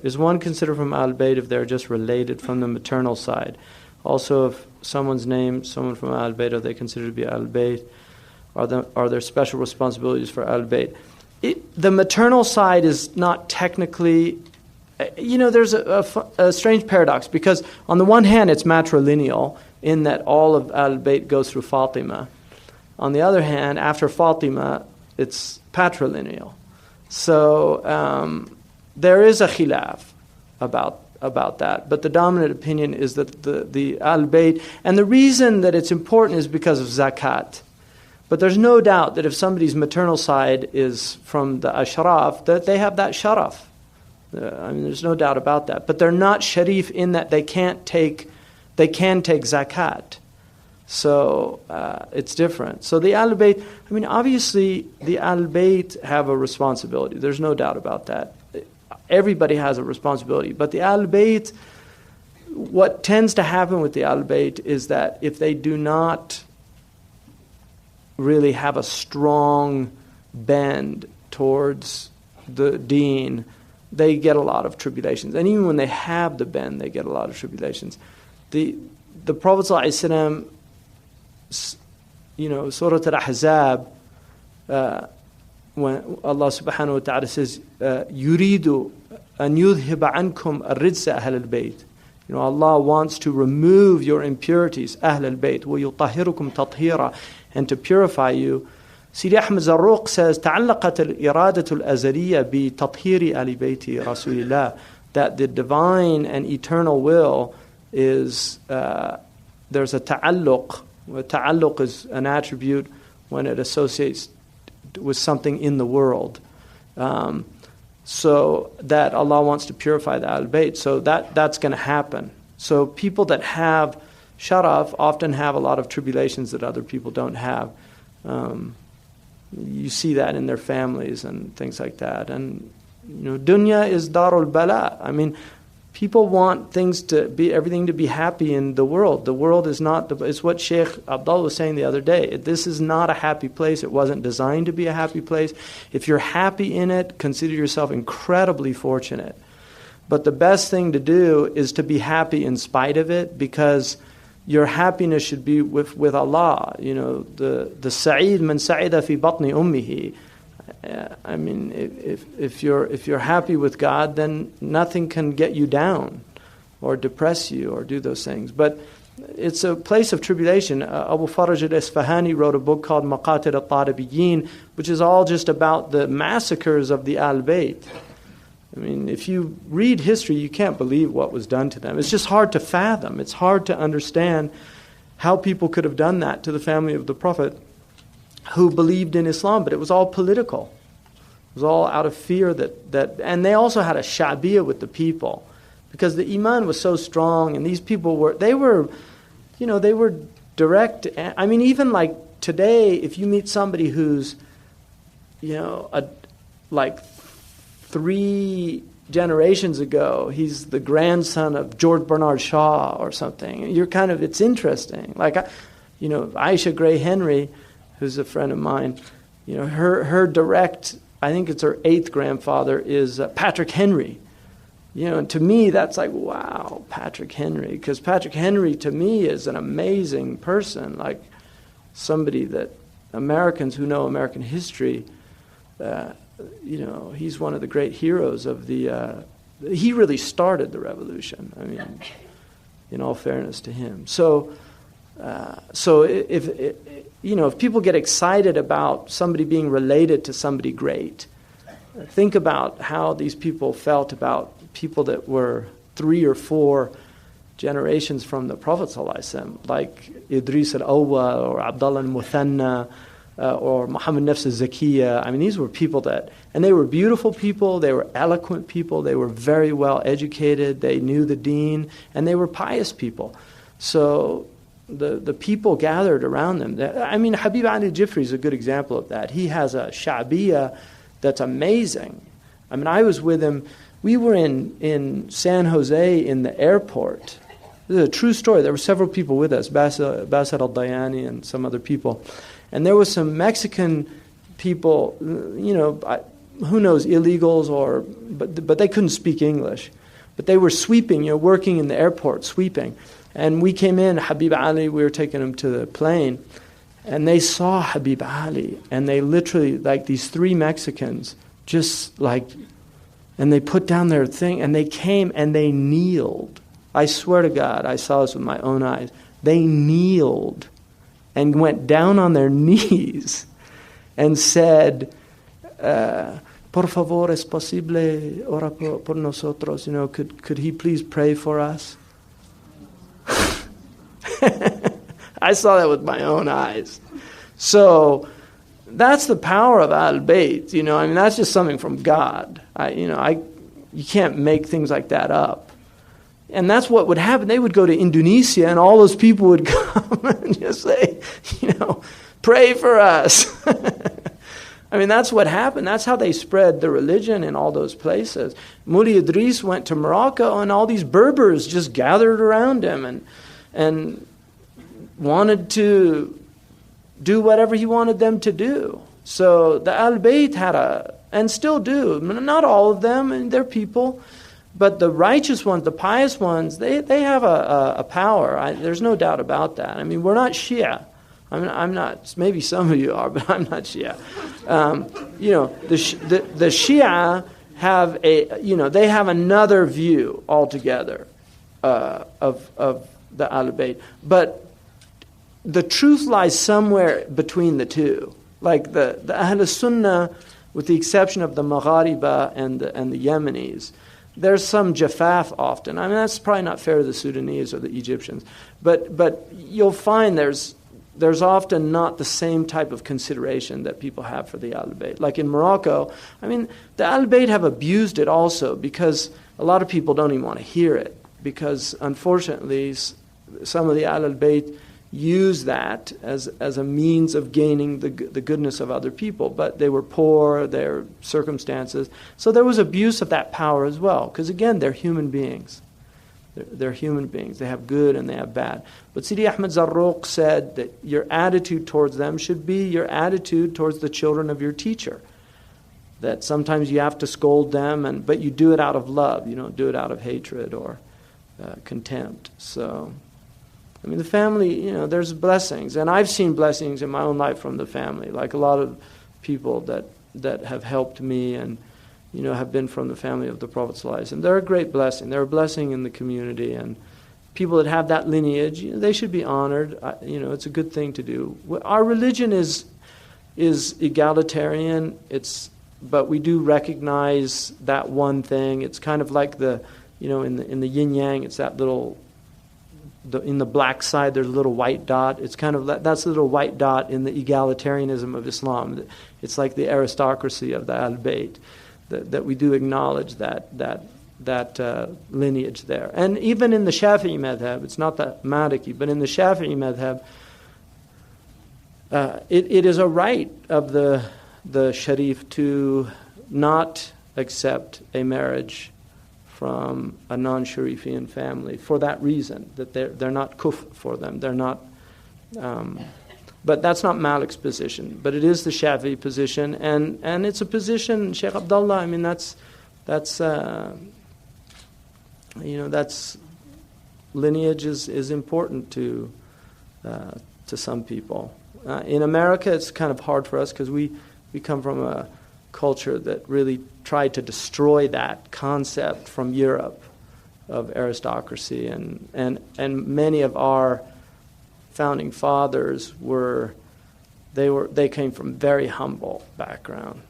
is one considered from Ahlul Bait if they're just related from the maternal side? Also, if someone's named someone from Ahlul Bait, are they considered to be Ahlul Bait? Are there special responsibilities for Ahlul Bait? The maternal side is not technically, there's a strange paradox, because on the one hand it's matrilineal in that all of Ahlul Bait goes through Fatima. On the other hand, after Fatima, it's patrilineal. So there is a khilaf about that. But the dominant opinion is that the Ahlul Bait, and the reason that it's important is because of Zakat. But there's no doubt that if somebody's maternal side is from the Ashraf, that they have that sharaf. There's no doubt about that. But they're not sharif in that they can take Zakat. So it's different. So the Ahlul Bait, obviously the Ahlul Bait have a responsibility. There's no doubt about that. Everybody has a responsibility. But the Ahlul Bait, what tends to happen with the Ahlul Bait is that if they do not really have a strong bend towards the deen, they get a lot of tribulations. And even when they have the bend, they get a lot of tribulations. The Prophet ﷺ, Surah Al-Ahzab, when Allah subhanahu wa ta'ala says, يُرِيدُ أَن يُذْهِبَ عَنْكُمْ الرِّجْسَ أَهْلَ الْبَيْتِ. Allah wants to remove your impurities, أهل البيت, وَيُطَهِّرُكُمْ تَطْهِيرًا, and to purify you. Sidi Ahmed Zarruq says, تعلقت الإرادة الأزلية بتطهير آل بيت رسول الله, that the divine and eternal will is, there's a ta'alluq. Ta'alluq is an attribute when it associates with something in the world. So that Allah wants to purify the Ahlul Bait. So that's going to happen. So people that have sharaf often have a lot of tribulations that other people don't have. You see that in their families and things like that. And dunya is darul bala. People want everything to be happy in the world. The world is not, it's what Shaykh Abdullah was saying the other day. This is not a happy place. It wasn't designed to be a happy place. If you're happy in it, consider yourself incredibly fortunate. But the best thing to do is to be happy in spite of it, because your happiness should be with Allah. The Sa'id man sa'ida fi batni ummihi. If you're happy with God, then nothing can get you down or depress you or do those things. But it's a place of tribulation. Abu Faraj al-Isfahani wrote a book called Maqatil al-Talibiyin, which is all just about the massacres of the Ahlul Bait. If you read history, you can't believe what was done to them. It's just hard to fathom. It's hard to understand how people could have done that to the family of the Prophet, who believed in Islam, but it was all political. It was all out of fear that and they also had a shabiyah with the people, because the iman was so strong, and these people were direct. Even like today, if you meet somebody who's, like 3 generations ago, he's the grandson of George Bernard Shaw or something, it's interesting. Like, Aisha Gray Henry, who's a friend of mine, her direct, I think it's her 8th grandfather, is Patrick Henry. And to me, that's like, wow, Patrick Henry. Because Patrick Henry, to me, is an amazing person. Like, somebody that Americans who know American history, he's one of the great heroes of he really started the revolution. In all fairness to him. So if people get excited about somebody being related to somebody great, think about how these people felt about people that were 3 or 4 generations from the Prophet ﷺ, like Idris al-Awwal or Abdullah al-Muthanna or Muhammad Nafs al-Zakiyya. These were people and they were beautiful people, they were eloquent people, they were very well educated, they knew the deen, and they were pious people. So the people gathered around them. Habib Ali Jifri is a good example of that. He has a shabiyah that's amazing. I was with him. We were in San Jose in the airport. This is a true story. There were several people with us, Basir al-Dayani and some other people. And there was some Mexican people, who knows, illegals but they couldn't speak English. But they were sweeping, working in the airport, sweeping. And we came in, Habib Ali, we were taking him to the plane, and they saw Habib Ali, and they literally, like these three Mexicans, and they put down their thing, and they came and they kneeled. I swear to God, I saw this with my own eyes. They kneeled and went down on their knees and said, por favor, es posible ora por nosotros, could he please pray for us? I saw that with my own eyes. So that's the power of Ahlul Bait. That's just something from God. You can't make things like that up. And that's what would happen. They would go to Indonesia, and all those people would come and just say, pray for us. That's what happened. That's how they spread the religion in all those places. Muli Idris went to Morocco, and all these Berbers just gathered around him and wanted to do whatever he wanted them to do. So the Ahlul Bait had and still do, not all of them, and they're people, but the righteous ones, the pious ones, they have a power. There's no doubt about that. We're not Shia. I'm not, maybe some of you are, but I'm not Shia. The Shia have they have another view altogether of the Ahlul Bait. But the truth lies somewhere between the two. Like the Ahl Sunnah, with the exception of the Maghariba and the Yemenis, there's some jafaf often. That's probably not fair to the Sudanese or the Egyptians. But you'll find there's often not the same type of consideration that people have for the Ahlul Bait. Like in Morocco, the Ahlul Bait have abused it also, because a lot of people don't even want to hear it, because unfortunately some of the Ahlul Bait use that as a means of gaining the goodness of other people. But they were poor, their circumstances. So there was abuse of that power as well, because again, they're human beings. They're human beings. They have good and they have bad. But Sidi Ahmed Zarruq said that your attitude towards them should be your attitude towards the children of your teacher. That sometimes you have to scold them, but you do it out of love. You don't do it out of hatred or contempt. So, the family, there's blessings. And I've seen blessings in my own life from the family. Like a lot of people that have helped me and have been from the family of the Prophet ﷺ. And they're a great blessing. They're a blessing in the community. And people that have that lineage, they should be honored. It's a good thing to do. Our religion is egalitarian. But we do recognize that one thing. It's kind of like in the yin yang, it's that little, in the black side, there's a little white dot. It's kind of that's the little white dot in the egalitarianism of Islam. It's like the aristocracy of the Ahlul Bait. That we do acknowledge that lineage there. And even in the Shafi'i madhab, it's not the Maliki, but in the Shafi'i madhab, it is a right of the Sharif to not accept a marriage from a non-Sharifian family for that reason, that they're not kufr for them. They're not... But that's not Malik's position, but it is the Shafi'i position, and it's a position, Shaykh Abdullah. That's lineage is important to some people. In America, it's kind of hard for us because we come from a culture that really tried to destroy that concept from Europe of aristocracy, and many of our founding fathers they came from very humble background.